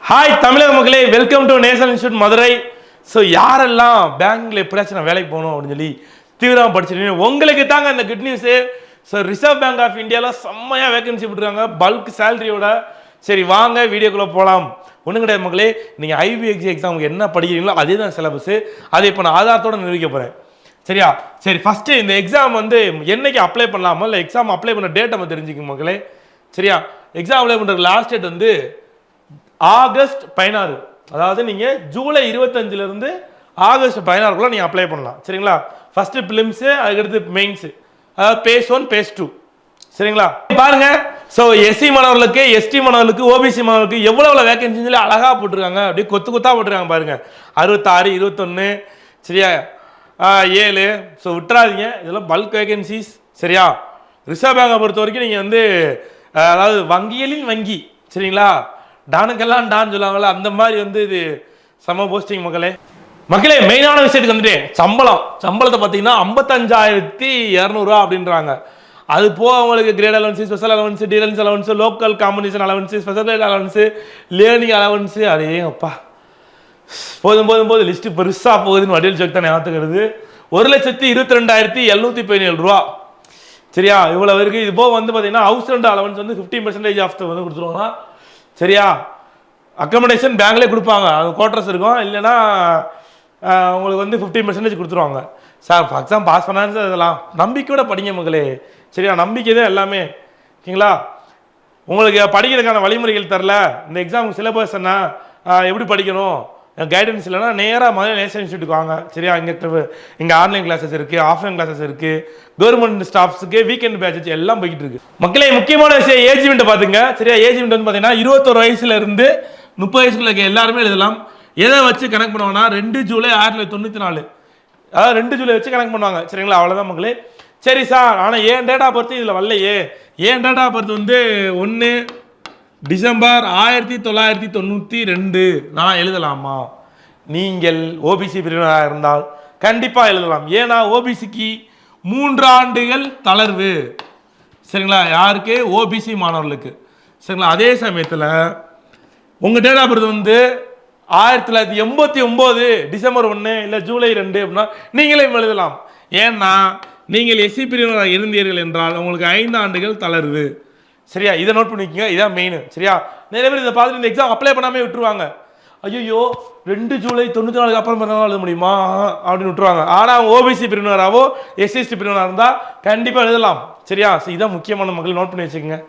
Hi தமிழக மக்களே, welcome to national institute Madurai. So யாரெல்லாம் பேங்க்ல எப்படியாச்சும் நான் வேலைக்கு போகணும் அப்படின்னு சொல்லி தீவிரமாக படிச்சிருக்கீங்க, உங்களுக்கு தாங்க இந்த good news. So reserve bank of இந்தியாவில் செம்மையாக வேகன்சி விட்டுருக்காங்க பல்க் சேலரியோட. சரி வாங்க வீடியோக்குள்ளே போகலாம். ஒன்றும் கிடையாது மக்களே, நீங்கள் ஐபிஎக்ஸி எக்ஸாமுக்கு என்ன படிக்கிறீங்களோ அதே தான் சிலபஸ். அதை இப்போ நான் ஆதாரத்தோடு நிரூபிக்க போகிறேன். சரியா? சரி, ஃபஸ்ட்டு இந்த எக்ஸாம் வந்து என்னைக்கு அப்ளை பண்ணலாமா, இல்லை எக்ஸாம் அப்ளை பண்ண டேட் நம்ம தெரிஞ்சுக்கோங்க மக்களே. சரியா? எக்ஸாம் அப்ளை பண்ணுற லாஸ்ட் டேட் வந்து ஆகஸ்ட் 16. அதாவது நீங்கள் ஜூலை 25லேருந்து ஆகஸ்ட் 16 நீங்கள் அப்ளை பண்ணலாம். சரிங்களா? ஃபஸ்ட்டு பிலிம்ஸு, அதுக்கடுத்து மெயின்ஸு, அதாவது பேஸ் 1 பேஸ் 2. சரிங்களா? பாருங்க. ஸோ எஸ்சி மாணவர்களுக்கு, எஸ்டி மாணவர்களுக்கு, ஓபிசி மாணவர்களுக்கு எவ்வளோ வேகன்சி சொல்லி அழகாக போட்டிருக்காங்க. அப்படியே கொத்து கொத்தா போட்டிருக்காங்க பாருங்க. 66, 21, சரியா, 7. ஸோ விட்டுறாதீங்க, இதெல்லாம் பல்க் வேகன்சிஸ். சரியா? ரிசர்வ் பேங்கை பொறுத்த வரைக்கும் நீங்கள் வந்து அதாவது வங்கியலின் வங்கி, சரிங்களா, டானுக்கெல்லாம் டான் சொல்லுவாங்களா, அந்த மாதிரி வந்து இது சம போஸ்டிங் மக்களே. மக்களே மெயினான விஷயத்துக்கு வந்துட்டேன். சம்பளத்தை பார்த்தீங்கன்னா 55,200 அப்படின்றாங்க. அது போக அவங்களுக்கு grade allowance, special allowance, dearness allowance, local competition allowance, special allowance, learning allowance, அதே அப்பா போதும் லிஸ்ட்டு பெருசாக போகுதுன்னு வடிவில் செக் தான் ஞாபகத்துக்கிறது. 1,22,717 சரியா? இவ்வளோ இருக்குது. இது போக வந்து பார்த்தீங்கன்னா ஹவுஸ் ரெண்ட் அலவன்ஸ் வந்து 50% ஆஃப் வந்து கொடுத்துருவாங்க. சரியா? அக்கமடேஷன் பேங்க்லேயே கொடுப்பாங்க, அது குவார்டர்ஸ் இருக்கும். இல்லைன்னா உங்களுக்கு வந்து 50% கொடுத்துருவாங்க. சார் எக்ஸாம் பாஸ் பண்ணான்னு இதெல்லாம் நம்பிக்கையோட படிங்க மக்களே. சரியா? நம்பிக்கை தான் எல்லாமே. ஓகேங்களா? உங்களுக்கு படிக்கிறதுக்கான வழிமுறைகள் தரல, இந்த எக்ஸாமுக்கு சிலபஸ் என்ன, எப்படி படிக்கணும், கைடன்ஸ் இல்லைன்னா நேராக மதுரை நேஷனல் இன்ஸ்டியூட்டுக்கு வாங்க. சரியா? இங்கே ஆன்லைன் கிளாஸஸ் இருக்குது, ஆஃப்லைன் கிளாஸஸ் இருக்குது, கவர்மெண்ட் ஸ்டாஃப்ஸுக்கு வீக்கெண்ட் பேட்சஸ் எல்லாம் போய்கிட்டு இருக்கு. மக்களே முக்கியமான விஷயம் ஏஜ் லிமிட் பார்த்துங்க. சரியா? ஏஜ் லிமிட் வந்து பார்த்தீங்கன்னா 21 வயசுலேருந்து 30 வயசுக்குள்ள இருக்க எல்லாருமே எழுதலாம். எதை வச்சு கணக்கு பண்ணுவாங்கன்னா 2 ஜூலை 1994, அதாவது 2 ஜூலை வச்சு கணக்கு பண்ணுவாங்க. சரிங்களா? அவ்வளோதான் மக்களே. சரி சார், ஆனால் ஏன் டேட்டா பொறுத்து இதில் வரலையே, ஏன் டேட்டா பொறுத்து வந்து 1 டிசம்பர் 1992 நான் எழுதலாமா? நீங்கள் ஓபிசி பிரிவினராக இருந்தால் கண்டிப்பாக எழுதலாம். ஏன்னா ஓபிசிக்கு 3 ஆண்டுகள் தளர்வு. சரிங்களா? யாருக்கு? ஓபிசி மாணவர்களுக்கு. சரிங்களா? அதே சமயத்தில் உங்கள் டேட்டா பர்த் வந்து 1989 டிசம்பர் 1 இல்லை ஜூலை 2 அப்படின்னா நீங்களே எழுதலாம். ஏன்னா நீங்கள் எஸ்சி பிரிவினராக இருந்தீர்கள் என்றால் உங்களுக்கு 5 ஆண்டுகள் தளர்வு. சரியா? இதை நோட் பண்ணிக்கோங்க, இதான் மெயின். சரியா? நிறைய பேர் இதை பார்த்துட்டு இந்த எக்ஸாம் அப்ளை பண்ணாமே விட்டுருவாங்க. ஐயோ 2 ஜூலை 94 அப்புறம் பண்ணாலும் எழுத முடியுமா அப்படின்னு விட்டுருவாங்க. ஆனால் அவங்க ஓபிசி பிரிவினராவோ எஸ்சிஎஸ்டி பிரிவினராக இருந்தால் கண்டிப்பாக எழுதலாம். சரியா? இதான் முக்கியமான மக்கள் நோட் பண்ணி வச்சுக்கோங்க.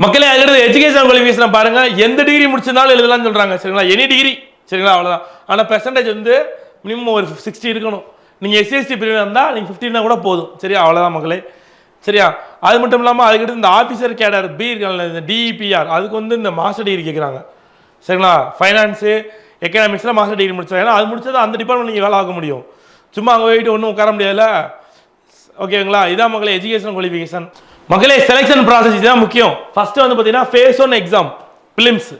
மக்களே அதுக்கடுத்து எஜுகேஷன் குவாலிஃபிகேஷன் பாருங்க. எந்த டிகிரி முடிச்சிருந்தாலும் எழுதலாம்னு சொல்றாங்க. சரிங்களா? Any degree. சரிங்களா? அவ்வளோதான். ஆனால் பெர்சன்டேஜ் வந்து மினிமம் ஒரு 60 இருக்கணும். நீங்கள் எஸ்சிஎஸ்டி பிரிவினர் இருந்தால் நீங்கள் 15 கூட போதும். சரியா? அவ்வளோதான் மக்களே. சரியா? அது மட்டும் இல்லாமல் அதுக்கடுத்து இந்த ஆஃபீஸர் கேடர் பி இருக்காங்க, இந்த டிஇபிஆர், அதுக்கு வந்து இந்த மாஸ்டர் டிகிரி கேட்குறாங்க. சரிங்களா? ஃபைனான்ஸு, எக்கனாமிக்ஸில் மாஸ்டர் டிகிரி முடிச்சாங்க. ஏன்னா அது முடிச்சது அந்த டிபார்ட்மெண்ட் நீங்கள் வேலை ஆக முடியும். சும்மா அங்கே போயிட்டு ஒன்றும் உட்கார முடியாதுல்ல. ஓகேங்களா? இதான் மக்களே எஜுகேஷன் குவாலிஃபிகேஷன். மக்களே செலெக்ஷன் ப்ராசஸ் இதுதான் முக்கியம். ஃபர்ஸ்ட் வந்து பார்த்தீங்கன்னா ஃபேஸ் 1 எக்ஸாம் பிலிம்ஸ்,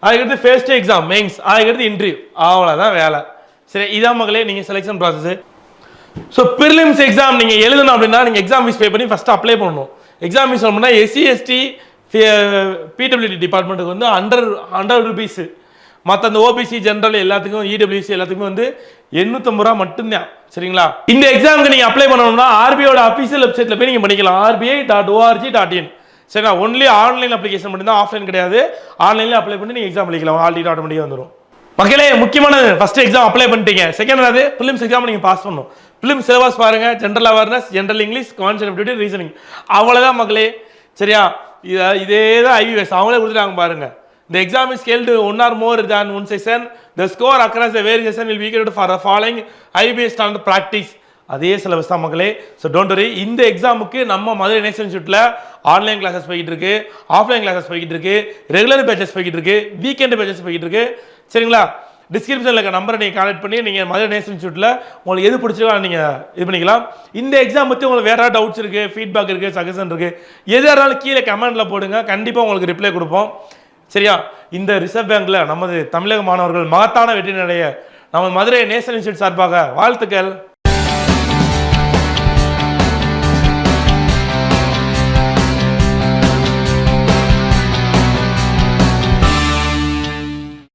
அதுக்கடுத்து ஃபேஸ் 2 எக்ஸாம் மெயின்ஸ், அதுக்கடுத்து இன்டர்வியூ. அவ்வளோதான் வேலை. சரி, இதான் மக்களே நீங்கள் selection process. So prelims exam நீங்கள் எழுதணும் அப்படின்னா நீங்கள் எக்ஸாம் ஃபீஸ் பே பண்ணி ஃபஸ்ட்டு அப்ளை பண்ணணும். எக்ஸாம் ஃபீஸ் பண்ணால் எஸ்சி எஸ்டி பிடபிள்யூடி டிபார்ட்மெண்ட்டுக்கு வந்து 100 ரூபீஸு. மற்ற அந்த ஓபிசி ஜென்ரல் எல்லாத்துக்கும் இடபிள்யூசி எல்லாத்துக்குமே வந்து 850 ரூபா மட்டும்தான். சரிங்களா? இந்த எக்ஸாமுக்கு நீங்கள் அப்ளை பண்ணணும்னா ஆர்பிஐயோட அஃபீஷியல் வெப்சைட்டில் போய் நீங்கள் பண்ணிக்கலாம். RBI.org.in. சரிங்களா? ஒன்லி ஆன்லைன் அப்ளிகேஷன் மட்டும்தான், ஆஃப்லைன் கிடையாது. ஆன்லைனில் அப்ளை பண்ணி நீங்கள் எக்ஸாம் பண்ணிக்கலாம். ஆல்ரெடி ஆட்டோமேட்டிக்காக வந்துடும். மக்களே முக்கியமானது, ஃபர்ஸ்ட் எக்ஸாம் அப்ளை பண்ணிட்டீங்க. செகண்ட் அது பிலிம்ஸ் எக்ஸாம் நீங்கள் பாஸ் பண்ணணும். பிலிம் சிலபஸ் பாருங்க. General awareness, general English, concept aptitude, reasoning. அவ்வளோதான் மக்களே. சரியா? இதே தான் ஐபிஎஸ் அவங்களே கொடுத்துட்டாங்க பாருங்க. The exam is scaled 1 or more than 1 session. The score across the various session will be equal for the following IBS standard practice. அதே syllabus தான் மக்களே. So don't worry. இந்த எக்ஸாமுக்கு நம்ம மதுரை நேஷனல் இன்ஸ்டியூட்டில் ஆன்லைன் கிளாஸஸ் போய்கிட்டு இருக்கு, ஆஃப்லைன் கிளாஸஸ் போய்கிட்டு இருக்கு, ரெகுலர் பேச்சஸ் போய்கிட்டு இருக்கு, வீக்கெண்ட் பேச்சஸ் போய்கிட்டு இருக்கு. சரிங்களா? டிஸ்கிரிப்ஷனில் இருக்க நம்பரை நீங்கள் கான்டெக்ட் பண்ணி நீங்கள் மதுரை நேஷனல் இன்ஸ்டியூட்டில் உங்களுக்கு எது பிடிச்சிருக்கோ நீங்கள் இது பண்ணிக்கலாம். இந்த எக்ஸாம் பற்றி உங்களுக்கு வேறு டவுட்ஸ் இருக்குது, ஃபீட்பேக் இருக்குது, சஜஷன் இருக்குது, எதாக இருந்தாலும் கீழே கமெண்ட்டில் போடுங்க. கண்டிப்பாக உங்களுக்கு ரிப்ளை கொடுப்போம். சரியா? இந்த ரிசர்வ் பேங்க்கில் நமது தமிழக மாணவர்கள் மகத்தான வெற்றி அடைய நமது மதுரை நேஷனல் இன்ஸ்டியூட் சார்பாக வாழ்த்துக்கள்.